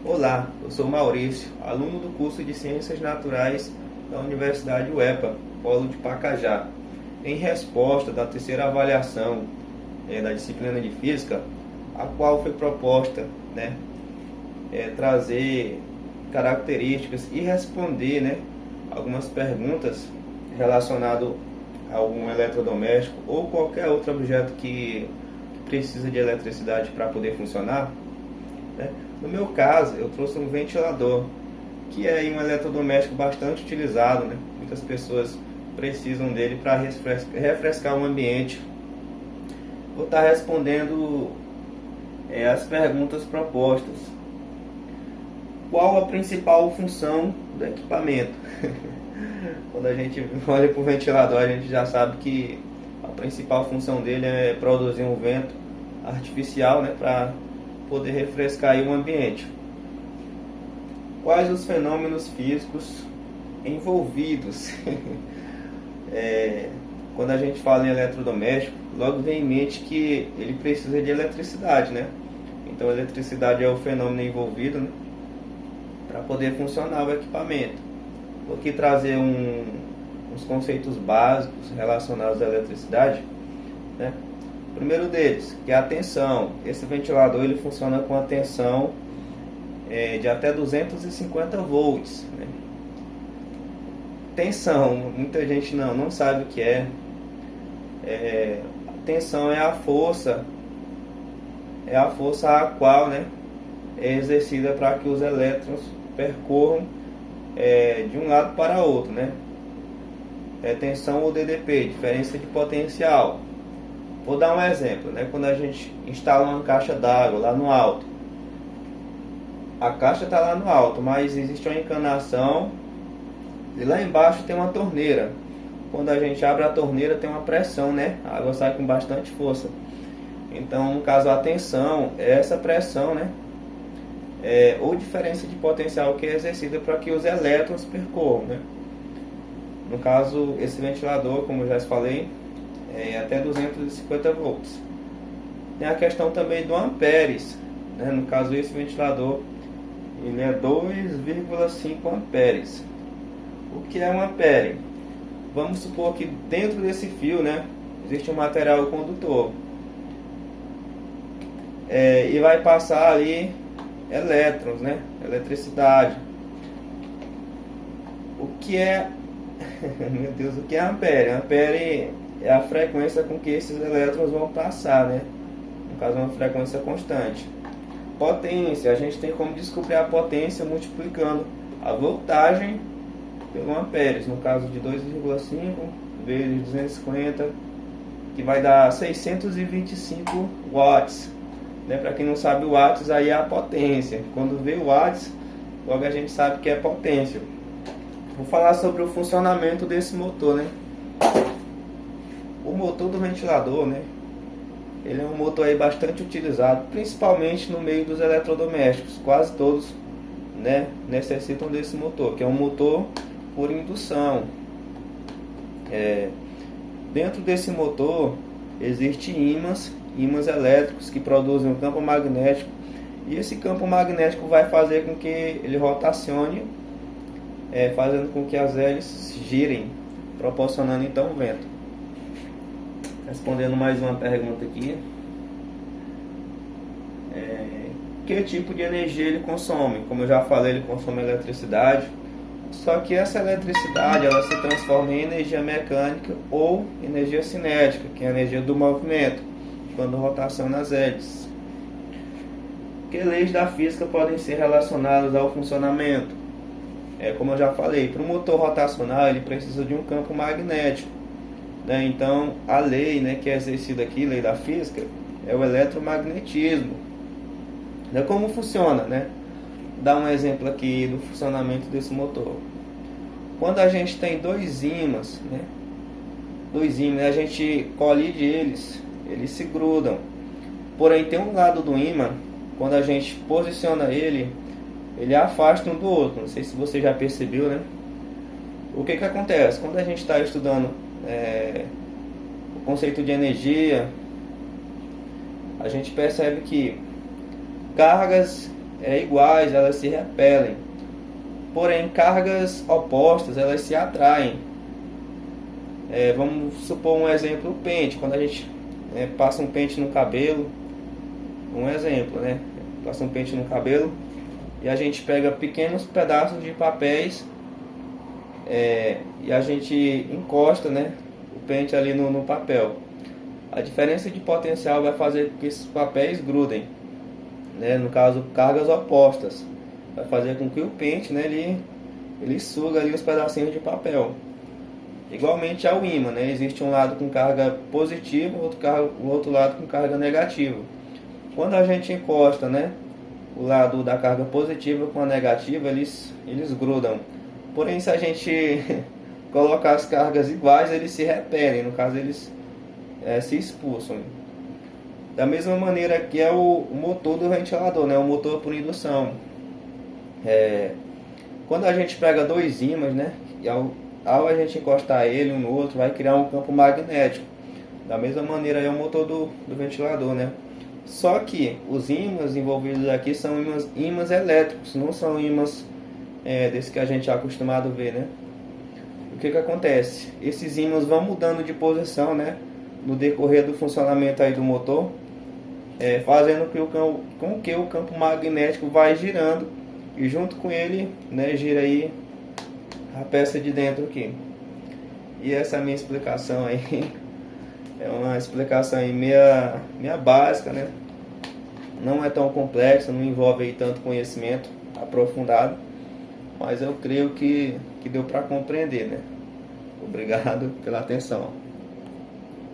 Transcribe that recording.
Olá, eu sou Maurício, aluno do curso de Ciências Naturais da Universidade UEPA, Polo de Pacajá. Em resposta da terceira avaliação da disciplina de Física, a qual foi proposta trazer características e responder algumas perguntas relacionadas a algum eletrodoméstico ou qualquer outro objeto que precisa de eletricidade para poder funcionar. No meu caso, eu trouxe um ventilador, que é um eletrodoméstico bastante utilizado, Muitas pessoas precisam dele para refrescar o ambiente. Vou estar respondendo as perguntas propostas. Qual a principal função do equipamento? Quando a gente olha para o ventilador, a gente já sabe que a principal função dele é produzir um vento artificial, para poder refrescar aí o ambiente. Quais os fenômenos físicos envolvidos? Quando a gente fala em eletrodoméstico, logo vem em mente que ele precisa de eletricidade, Então a eletricidade é o fenômeno envolvido, para poder funcionar o equipamento. Vou aqui trazer uns conceitos básicos relacionados à eletricidade, O primeiro deles, que é a tensão. Esse ventilador ele funciona com a tensão de até 250 volts. Tensão, muita gente não sabe o que é. A tensão é a força a qual é exercida para que os elétrons percorram de um lado para outro. Tensão ou DDP, diferença de potencial. Vou dar um exemplo, quando a gente instala uma caixa d'água lá no alto. A caixa está lá no alto, mas existe uma encanação e lá embaixo tem uma torneira. Quando a gente abre a torneira tem uma pressão, A água sai com bastante força. Então, no caso, a tensão é essa pressão, ou diferença de potencial que é exercida para que os elétrons percorram, No caso, esse ventilador, como eu já falei, até 250 volts. Tem a questão também do amperes, No caso, esse ventilador ele é 2,5 amperes. O que é um ampere? Vamos supor que dentro desse fio, existe um material condutor. E vai passar ali elétrons, eletricidade. O que é meu Deus, o que é ampere? Ampere é a frequência com que esses elétrons vão passar, No caso, uma frequência constante. Potência, a gente tem como descobrir a potência multiplicando a voltagem pelo amperes, no caso de 2,5 vezes 250, que vai dar 625 watts. Para quem não sabe, watts aí é a potência. Quando vê watts, logo a gente sabe que é potência. Vou falar sobre o funcionamento desse motor, O motor do ventilador, ele é um motor aí bastante utilizado, principalmente no meio dos eletrodomésticos. Quase todos, necessitam desse motor, que é um motor por indução. Dentro desse motor existem ímãs elétricos que produzem um campo magnético, e esse campo magnético vai fazer com que ele rotacione, fazendo com que as hélices girem, proporcionando então o vento. Respondendo mais uma pergunta aqui. Que tipo de energia ele consome? Como eu já falei, ele consome eletricidade. Só que essa eletricidade ela se transforma em energia mecânica ou energia cinética, que é a energia do movimento, quando rotaciona as hélices. Que leis da física podem ser relacionadas ao funcionamento? Como eu já falei, para o motor rotacionar ele precisa de um campo magnético. Então, a lei que é exercida aqui, lei da física, é o eletromagnetismo. Como funciona? Dar um exemplo aqui do funcionamento desse motor. Quando a gente tem dois ímãs, a gente colide eles se grudam. Porém, tem um lado do ímã, quando a gente posiciona ele afasta um do outro. Não sei se você já percebeu, O que acontece? Quando a gente está estudando o conceito de energia, a gente percebe que cargas iguais, elas se repelem. Porém, cargas opostas, elas se atraem. Vamos supor um exemplo, o pente. Quando a gente passa um pente no cabelo, um exemplo, né? Passa um pente no cabelo e a gente pega pequenos pedaços de papéis e a gente encosta, né, o pente ali no papel. A diferença de potencial vai fazer com que esses papéis grudem, né? No caso, cargas opostas. Vai fazer com que o pente, né, ele suga ali os pedacinhos de papel. Igualmente ao ímã, né? Existe um lado com carga positiva, o outro lado com carga negativa. Quando a gente encosta, né, o lado da carga positiva com a negativa, eles grudam. Porém, se a gente colocar as cargas iguais, eles se repelem. No caso, eles se expulsam. Da mesma maneira que é o motor do ventilador, né, o motor por indução. Quando a gente pega dois ímãs, né, e ao a gente encostar ele um no outro, vai criar um campo magnético. Da mesma maneira é o motor do ventilador, né? Só que os ímãs envolvidos aqui são ímãs elétricos, não são ímãs desse que a gente é acostumado a ver, né? O que acontece? Esses ímãs vão mudando de posição, né, no decorrer do funcionamento aí do motor, fazendo com que o campo magnético vai girando e junto com ele, né, gira aí a peça de dentro aqui. E essa é a minha explicação aí. É uma explicação aí meia básica, né? Não é tão complexa, não envolve aí tanto conhecimento aprofundado, mas eu creio que deu para compreender, né? Obrigado pela atenção.